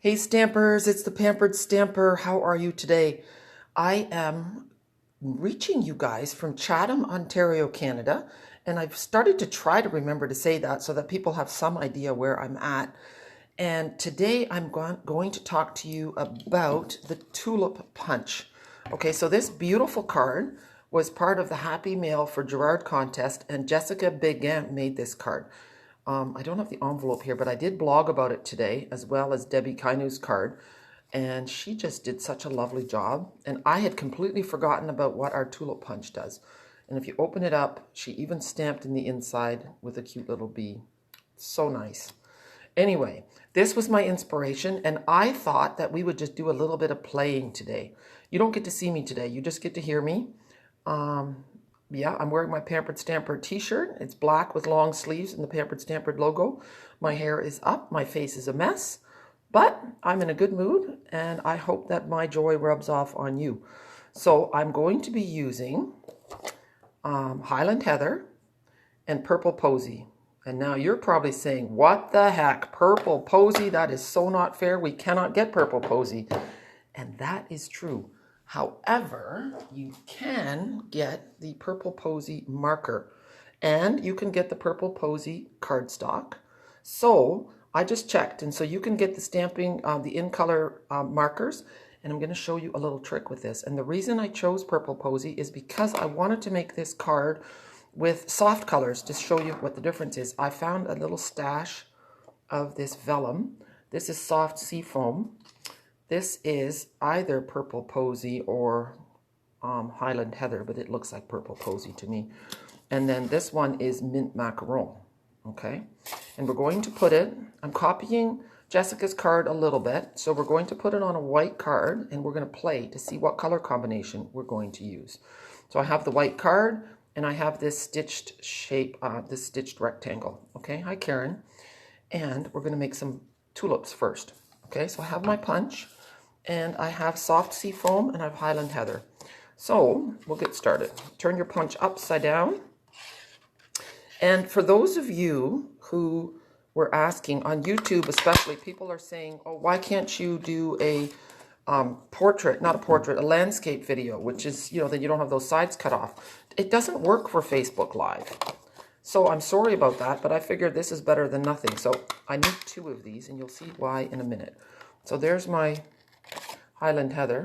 Hey Stampers, it's the Pampered Stamper. How are you today? I am reaching you guys from Chatham, Ontario, Canada, and I've started to try to remember to say that so that people have some idea where I'm at. And today I'm going to talk to you about the Tulip Punch. Okay, so this beautiful card was part of the Happy Mail for Gerard contest, and Jessica Begin made this card. I don't have the envelope here, but I did blog about it today, as well as Debbie Kainu's card. And she just did such a lovely job. And I had completely forgotten about what our Tulip Punch does. And if you open it up, she even stamped in the inside with a cute little bee. So nice. Anyway, this was my inspiration, and I thought that we would just do a little bit of playing today. You don't get to see me today. You just get to hear me. Yeah, I'm wearing my Pampered Stamper t-shirt. It's black with long sleeves and the Pampered Stampered logo. My hair is up. My face is a mess. But I'm in a good mood, and I hope that my joy rubs off on you. So I'm going to be using Highland Heather and Purple Posy. And now you're probably saying, what the heck? Purple Posy? That is so not fair. We cannot get Purple Posy. And that is true. However, you can get the Purple Posy marker, and you can get the Purple Posy cardstock. So I just checked, and so you can get the stamping, the in-color markers, and I'm going to show you a little trick with this. And the reason I chose Purple Posy is because I wanted to make this card with soft colors to show you what the difference is. I found a little stash of this vellum. This is soft sea foam. This is either Purple Posy or Highland Heather, but it looks like Purple Posy to me. And then this one is Mint Macaron, okay? And we're going to put it, I'm copying Jessica's card a little bit, so we're going to put it on a white card, and we're going to play to see what color combination we're going to use. So I have the white card, and I have this stitched shape, this stitched rectangle, okay? Hi, Karen. And we're going to make some tulips first, okay? So I have my punch, and I have soft sea foam, and I have Highland Heather. So we'll get started. Turn your punch upside down. And for those of you who were asking on YouTube, especially, people are saying, oh, why can't you do a portrait, not a portrait, a landscape video, which is, you know, then you don't have those sides cut off. It doesn't work for Facebook Live. So I'm sorry about that, but I figured this is better than nothing. So I need 2 of these, and you'll see why in a minute. So there's my Highland Heather,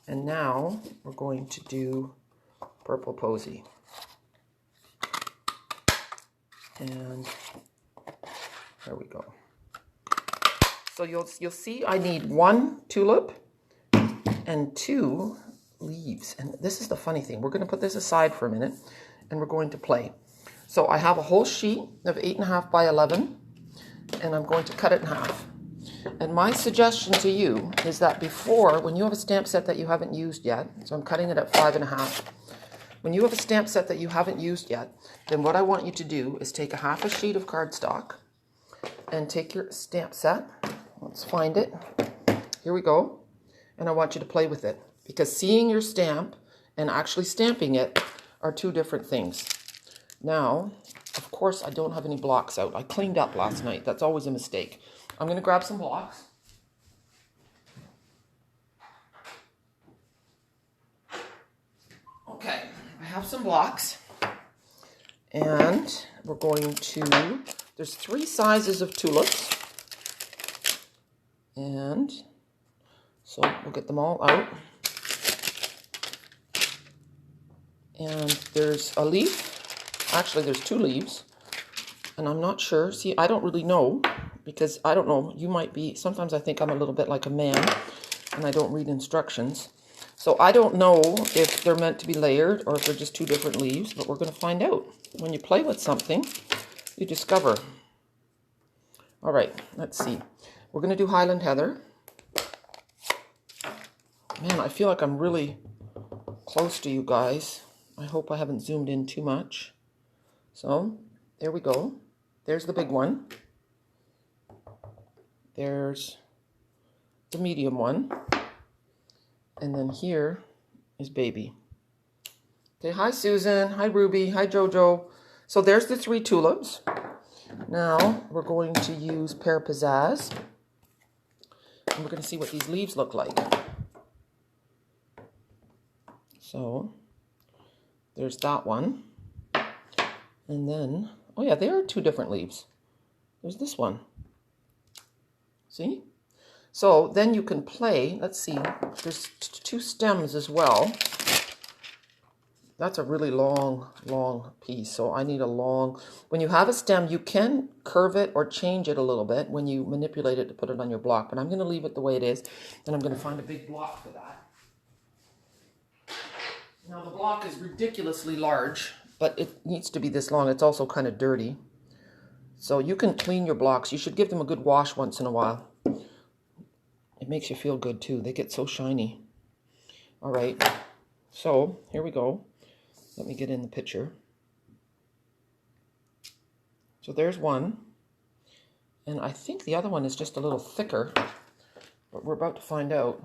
and now we're going to do Purple Posy. And there we go. So you'll see I need 1 tulip and 2 leaves. And this is the funny thing. We're going to put this aside for a minute, and we're going to play. So I have a whole sheet of 8.5 by 11, and I'm going to cut it in half. And my suggestion to you is that before, when you have a stamp set that you haven't used yet, so I'm cutting it at 5.5. When you have a stamp set that you haven't used yet, then what I want you to do is take a half a sheet of cardstock and take your stamp set. Let's find it. Here we go. And I want you to play with it, because seeing your stamp and actually stamping it are 2 different things. Now, of course, I don't have any blocks out. I cleaned up last night. That's always a mistake. I'm going to grab some blocks. Okay, I have some blocks. And we're going to, there's 3 sizes of tulips. And so we'll get them all out. And there's a leaf. Actually, there's 2 leaves. And I'm not sure. See, I don't really know, because I don't know. You might be, sometimes I think I'm a little bit like a man, and I don't read instructions. So I don't know if they're meant to be layered or if they're just 2 different leaves, but we're going to find out. When you play with something, you discover. All right, let's see. We're going to do Highland Heather. Man, I feel like I'm really close to you guys. I hope I haven't zoomed in too much. So, there we go. There's the big one. There's the medium one. And then here is baby. Okay, hi Susan, hi Ruby, hi Jojo. So there's the 3 tulips. Now we're going to use Pear Pizzazz. and we're going to see what these leaves look like. So there's that one. And then, oh yeah, there are two different leaves. There's this one. See? So then you can play, let's see, there's two stems as well. That's a really long, long piece. So I need a long, when you have a stem, you can curve it or change it a little bit when you manipulate it to put it on your block. But I'm going to leave it the way it is, and I'm going to find a big block for that. Now the block is ridiculously large, but it needs to be this long. It's also kind of dirty. So you can clean your blocks. You should give them a good wash once in a while. It makes you feel good too. They get so shiny. All right, so here we go. Let me get in the picture. So there's one. And I think the other one is just a little thicker, but we're about to find out.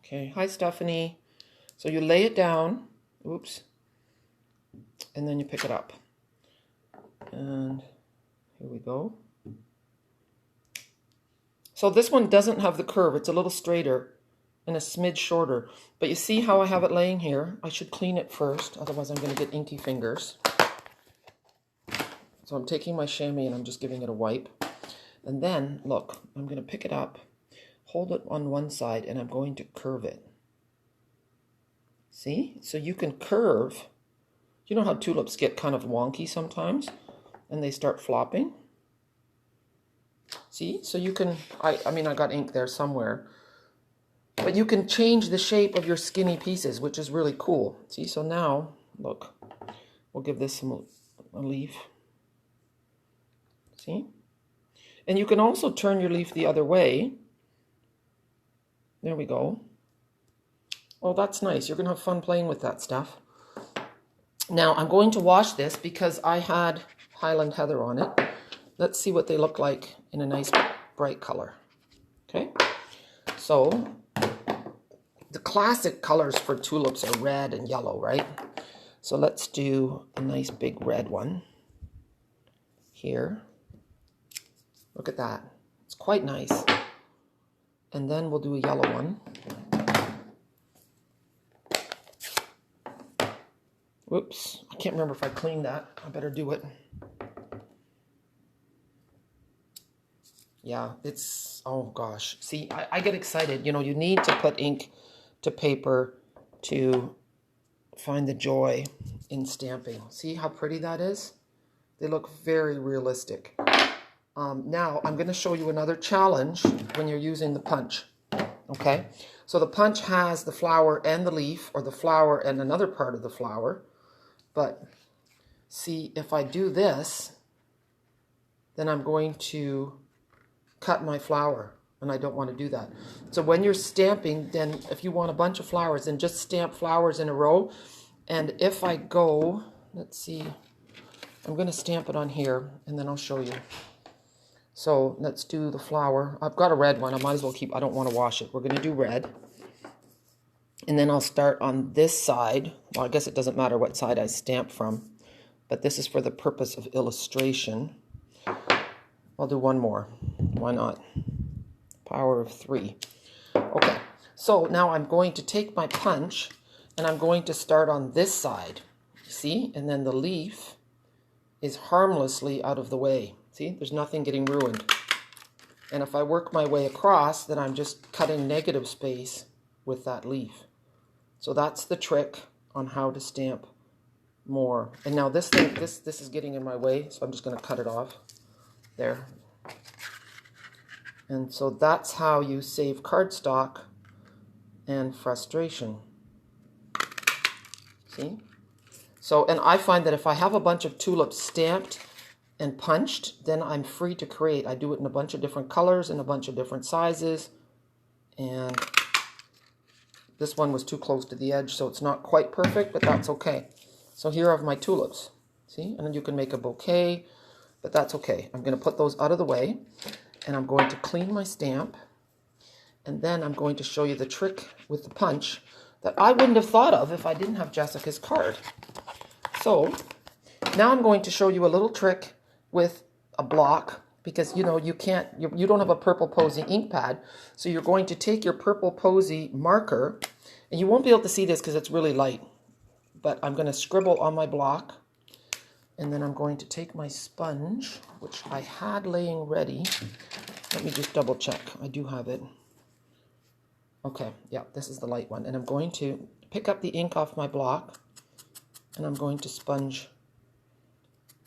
Okay, hi Stephanie. So you lay it down, oops, and then you pick it up. And here we go. So this one doesn't have the curve. It's a little straighter and a smidge shorter. But you see how I have it laying here? I should clean it first, otherwise I'm going to get inky fingers. So I'm taking my chamois and I'm just giving it a wipe. And then, look, I'm going to pick it up, hold it on one side, and I'm going to curve it. See? So you can curve. You know how tulips get kind of wonky sometimes and they start flopping? See? So you can, I mean, I got ink there somewhere. But you can change the shape of your skinny pieces, which is really cool. See? So now, look, we'll give this a leaf. See? And you can also turn your leaf the other way. There we go. Oh, that's nice. You're going to have fun playing with that stuff. Now, I'm going to wash this because I had Highland Heather on it. Let's see what they look like in a nice bright color. Okay? So, the classic colors for tulips are red and yellow, right? So let's do a nice big red one here. Look at that. It's quite nice. And then we'll do a yellow one. Whoops, I can't remember if I cleaned that. I better do it. Yeah, it's, oh gosh. See, I get excited. You know, you need to put ink to paper to find the joy in stamping. See how pretty that is? They look very realistic. Now, I'm going to show you another challenge when you're using the punch. Okay? So the punch has the flower and the leaf, or the flower and another part of the flower. But see, if I do this, then I'm going to cut my flower, and I don't want to do that. So when you're stamping, then if you want a bunch of flowers, then just stamp flowers in a row. And if I go, let's see, I'm going to stamp it on here, and then I'll show you. So let's do the flower. I've got a red one. I might as well keep, I don't want to wash it. We're going to do red. And then I'll start on this side. Well, I guess it doesn't matter what side I stamp from, but this is for the purpose of illustration. I'll do one more. Why not? Power of 3. Okay, so now I'm going to take my punch and I'm going to start on this side. See? And then the leaf is harmlessly out of the way. See? There's nothing getting ruined. And if I work my way across, then I'm just cutting negative space with that leaf. So that's the trick on how to stamp more. And now this thing, this is getting in my way, so I'm just going to cut it off. There. And so that's how you save cardstock and frustration. See? So, and I find that if I have a bunch of tulips stamped and punched, then I'm free to create. I do it in a bunch of different colors and a bunch of different sizes. And this one was too close to the edge, so it's not quite perfect, but that's okay. So here are my tulips. See? And then you can make a bouquet, but that's okay. I'm going to put those out of the way, and I'm going to clean my stamp, and then I'm going to show you the trick with the punch that I wouldn't have thought of if I didn't have Jessica's card. So now I'm going to show you a little trick with a block, because, you know, you don't have a purple posy ink pad. So you're going to take your purple posy marker, and you won't be able to see this because it's really light, but I'm going to scribble on my block, and then I'm going to take my sponge, which I had laying ready. Let me just double check. I do have it. Okay, yeah, this is the light one. And I'm going to pick up the ink off my block, and I'm going to sponge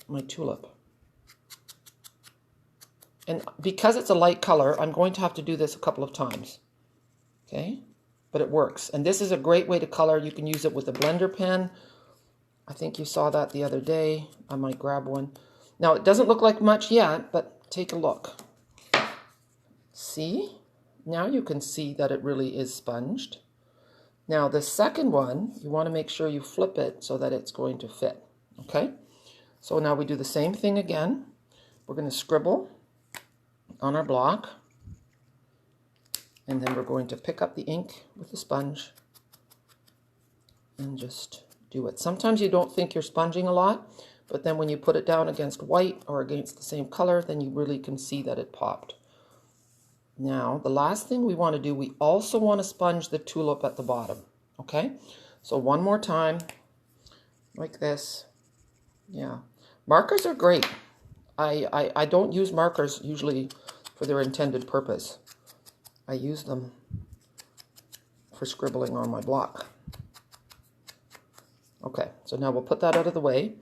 my tulip. And because it's a light color, I'm going to have to do this a couple of times. Okay, but it works. And this is a great way to color. You can use it with a blender pen. I think you saw that the other day. I might grab one. Now, it doesn't look like much yet, but take a look. See? Now you can see that it really is sponged. Now, the second one, you want to make sure you flip it so that it's going to fit. Okay? So now we do the same thing again. We're going to scribble on our block, and then we're going to pick up the ink with the sponge and just do it. Sometimes you don't think you're sponging a lot, but then when you put it down against white or against the same color, then you really can see that it popped. Now, the last thing we want to do, we also want to sponge the tulip at the bottom. Okay, so one more time, like this. Yeah, markers are great. I don't use markers usually for their intended purpose. I use them for scribbling on my block. Okay, so now we'll put that out of the way.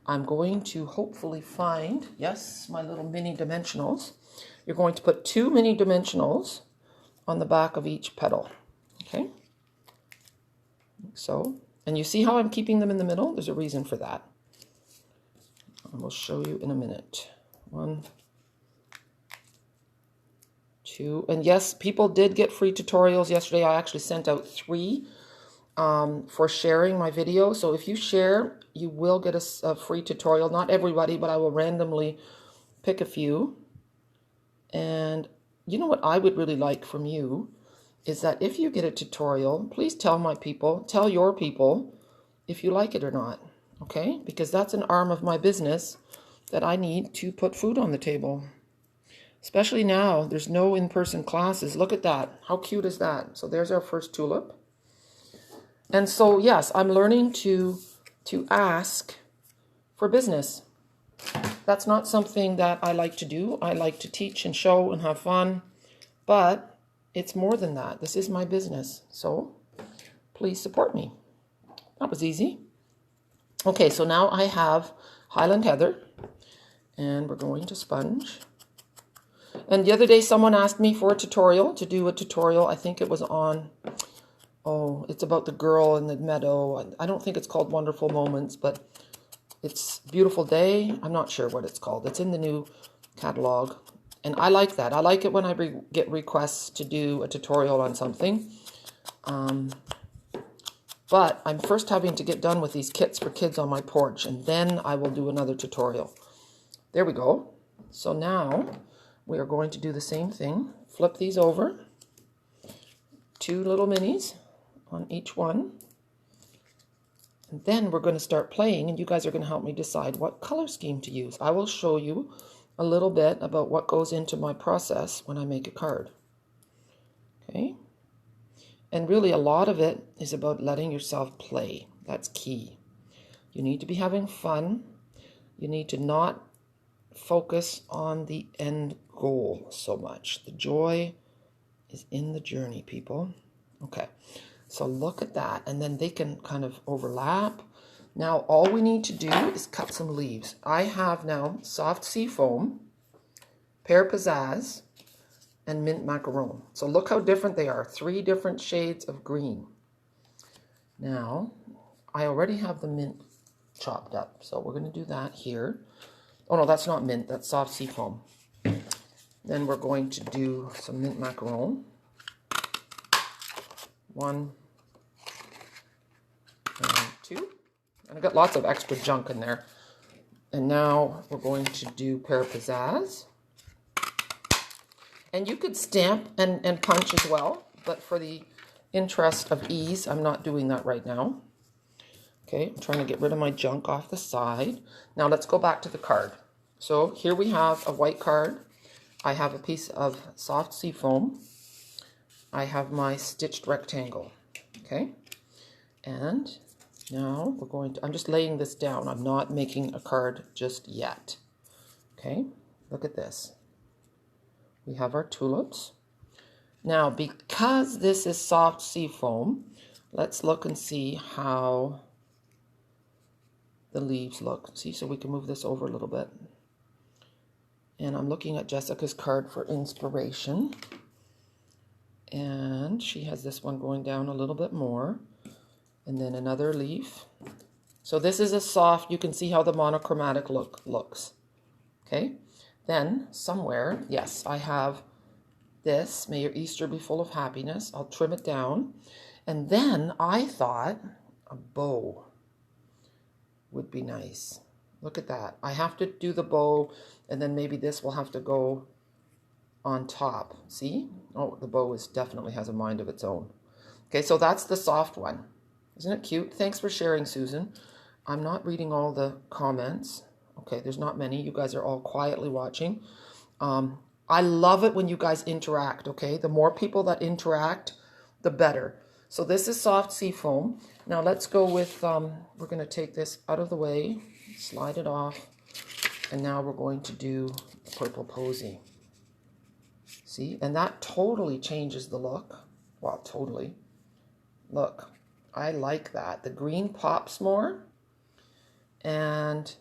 I'm going to hopefully find, yes, my little mini dimensionals. You're going to put 2 mini dimensionals on the back of each petal. Okay, like so. And you see how I'm keeping them in the middle? There's a reason for that. I will show you in a minute. 1, 2, and yes, people did get free tutorials yesterday. I actually sent out 3 for sharing my video. So if you share, you will get a free tutorial. Not everybody, but I will randomly pick a few. And you know what I would really like from you is that if you get a tutorial, please tell my people, tell your people if you like it or not. Okay, because that's an arm of my business that I need to put food on the table. Especially now, there's no in-person classes. Look at that. How cute is that? So there's our first tulip. And so, yes, I'm learning to ask for business. That's not something that I like to do. I like to teach and show and have fun. But it's more than that. This is my business. So please support me. That was easy. Okay, so now I have Highland Heather, and we're going to sponge. And the other day someone asked me for a tutorial, to do a tutorial. I think it was on, oh, it's about the girl in the meadow. I don't think it's called Wonderful Moments, but it's Beautiful Day. I'm not sure what it's called. It's in the new catalog. And I like that. I like it when I get requests to do a tutorial on something. But I'm first having to get done with these kits for kids on my porch, and then I will do another tutorial. There we go. So now we are going to do the same thing. Flip these over. 2 little minis on each one. And then we're going to start playing, and you guys are going to help me decide what color scheme to use. I will show you a little bit about what goes into my process when I make a card. Okay? And really a lot of it is about letting yourself play. That's key. You need to be having fun. You need to not focus on the end goal so much. The joy is in the journey, people. Okay, so look at that. And then they can kind of overlap. Now all we need to do is cut some leaves. I have now soft sea foam, pear pizzazz, and mint macaron. So look how different they are. 3 different shades of green. Now, I already have the mint chopped up. So we're going to do that here. Oh no, that's not mint. That's soft sea foam. Then we're going to do some mint macaron. 1 and 2. And I got lots of extra junk in there. And now we're going to do pear pizzazz. And you could stamp and punch as well, but for the interest of ease, I'm not doing that right now. Okay, I'm trying to get rid of my junk off the side. Now let's go back to the card. So here we have a white card. I have a piece of soft sea foam. I have my stitched rectangle, okay? And now we're going to, I'm just laying this down. I'm not making a card just yet, okay? Look at this. We have our tulips. Now, because this is soft sea foam, let's look and see how the leaves look. See, so we can move this over a little bit. And I'm looking at Jessica's card for inspiration. And she has this one going down a little bit more. And then another leaf. So this is a soft, you can see how the monochromatic look looks. Okay. Then somewhere, yes, I have this. May your Easter be full of happiness. I'll trim it down. And then I thought a bow would be nice. Look at that. I have to do the bow, and then maybe this will have to go on top. See? Oh, the bow definitely has a mind of its own. Okay, so that's the soft one. Isn't it cute? Thanks for sharing, Susan. I'm not reading all the comments. Okay, there's not many. You guys are all quietly watching. I love it when you guys interact, okay? The more people that interact, the better. So this is soft sea foam. Now let's go with, we're going to take this out of the way, slide it off, and now we're going to do purple posy. See, and that totally changes the look. Well, totally. Look, I like that. The green pops more, and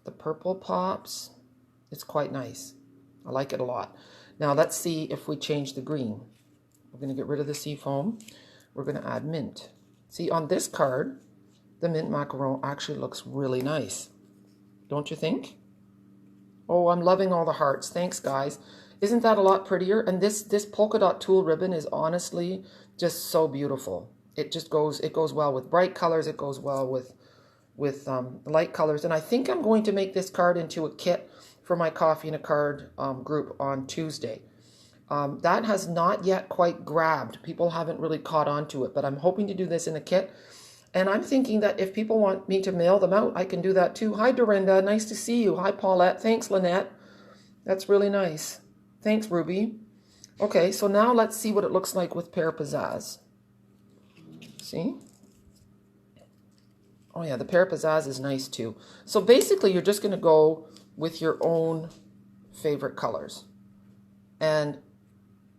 the purple pops. It's quite nice. I like it a lot. Now let's see if we change the green. We're going to get rid of the sea foam. We're going to add mint. See, on this card, the mint macaron actually looks really nice. Don't you think? Oh, I'm loving all the hearts. Thanks, guys. Isn't that a lot prettier? And this polka dot tulle ribbon is honestly just so beautiful. It goes well with bright colors. It goes well with light colors. And I think I'm going to make this card into a kit for my coffee and a card group on Tuesday. That has not yet quite grabbed. People haven't really caught on to it, but I'm hoping to do this in a kit. And I'm thinking that if people want me to mail them out, I can do that too. Hi, Dorinda. Nice to see you. Hi, Paulette. Thanks, Lynette. That's really nice. Thanks, Ruby. Okay, so now let's see what it looks like with Pear Pizzazz. See? Oh yeah, the Pear Pizzazz is nice too. So basically, you're just going to go with your own favorite colors. And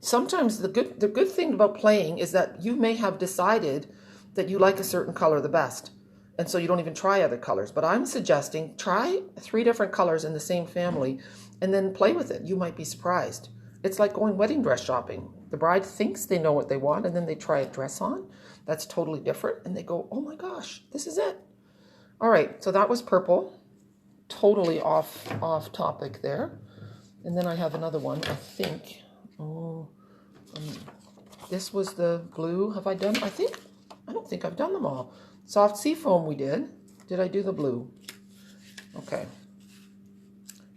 sometimes the good thing about playing is that you may have decided that you like a certain color the best. And so you don't even try other colors. But I'm suggesting try 3 different colors in the same family and then play with it. You might be surprised. It's like going wedding dress shopping. The bride thinks they know what they want, and then they try a dress on that's totally different, and they go, oh my gosh, this is it. All right, so that was purple. Totally off topic there. And then I have another one, I think. This was the blue. Have I done? I don't think I've done them all. Soft sea foam we did. Did I do the blue? Okay.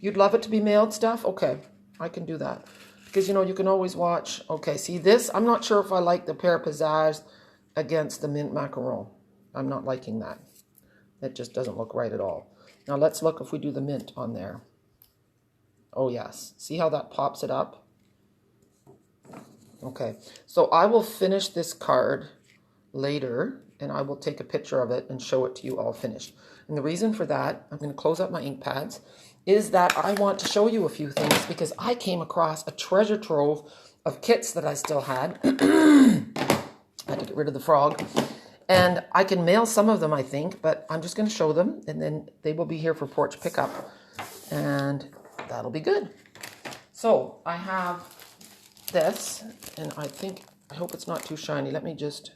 You'd love it to be mailed stuff? Okay, I can do that. Because, you know, you can always watch. Okay, see this? I'm not sure if I like the Pear Pizzazz against the mint macaron. I'm not liking that. It just doesn't look right at all. Now let's look if we do the mint on there. Oh yes, see how that pops it up? Okay, so I will finish this card later and I will take a picture of it and show it to you all finished. And the reason for that, I'm going to close up my ink pads, is that I want to show you a few things because I came across a treasure trove of kits that I still had. I had to get rid of the frog. And I can mail some of them, I think, but I'm just going to show them, and then they will be here for porch pickup, and that'll be good. So I have this, and I hope it's not too shiny. Let me just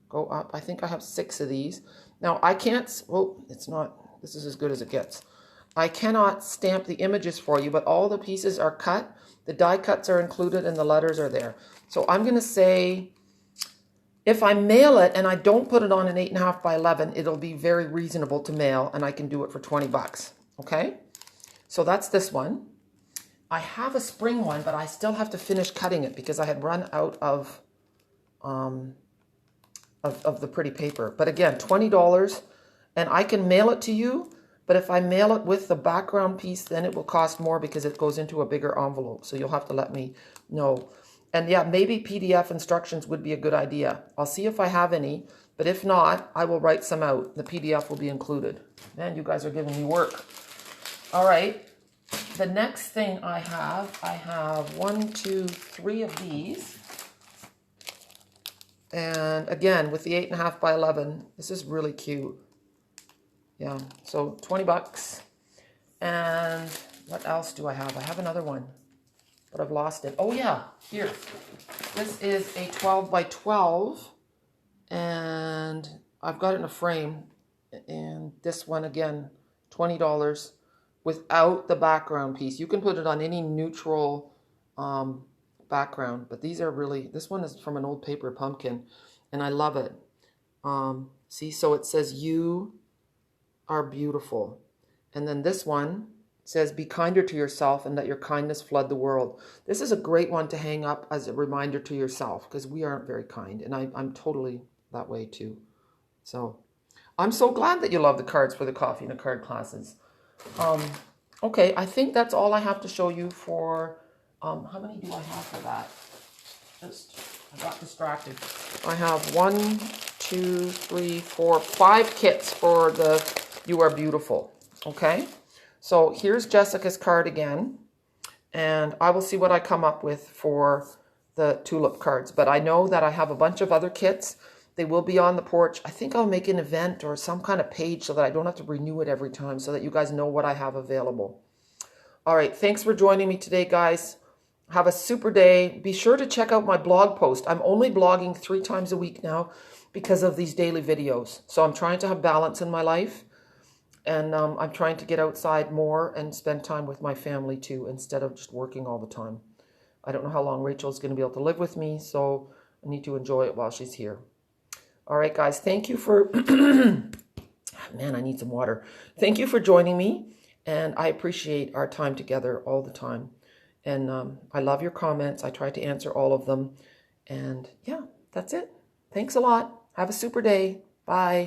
go up. I think I have 6 of these. Now I can't, well, it's not, this is as good as it gets. I cannot stamp the images for you, but all the pieces are cut. The die cuts are included, and the letters are there. So I'm going to say, if I mail it and I don't put it on an 8.5 by 11, it'll be very reasonable to mail, and I can do it for 20 bucks. Okay? So that's this one. I have a spring one, but I still have to finish cutting it because I had run out of the pretty paper. But again, $20, and I can mail it to you, But if I mail it with the background piece, then it will cost more because it goes into a bigger envelope. So you'll have to let me know. And yeah, maybe PDF instructions would be a good idea. I'll see if I have any, but if not, I will write some out. The PDF will be included. Man, you guys are giving me work. All right. The next thing I have 1, 2, 3 of these. And again, with the 8.5 by 11, this is really cute. Yeah, so 20 bucks. And what else do I have? I have another one, but I've lost it. Oh yeah, here. This is a 12 by 12, and I've got it in a frame. And this one, again, $20 without the background piece. You can put it on any neutral background, but these are really, this one is from an old paper pumpkin, and I love it. See, so it says, "You are beautiful." And then this one says, "Be kinder to yourself and let your kindness flood the world." This is a great one to hang up as a reminder to yourself, because we aren't very kind, and I'm totally that way too. So I'm so glad that you love the cards for the coffee and the card classes. Okay, I think that's all I have to show you for, how many do I have for that? I got distracted. I have 1, 2, 3, 4, 5 kits for the "You Are Beautiful." Okay, so here's Jessica's card again, and I will see what I come up with for the tulip cards. But I know that I have a bunch of other kits. They will be on the porch. I think I'll make an event or some kind of page so that I don't have to renew it every time, so that you guys know what I have available. All right, thanks for joining me today, guys. Have a super day. Be sure to check out my blog post. I'm only blogging 3 times a week now because of these daily videos. So I'm trying to have balance in my life. And I'm trying to get outside more and spend time with my family too, instead of just working all the time. I don't know how long Rachel's going to be able to live with me, so I need to enjoy it while she's here. All right, guys, thank you for... Man, I need some water. Thank you for joining me, and I appreciate our time together all the time. And I love your comments. I try to answer all of them. And yeah, that's it. Thanks a lot. Have a super day. Bye.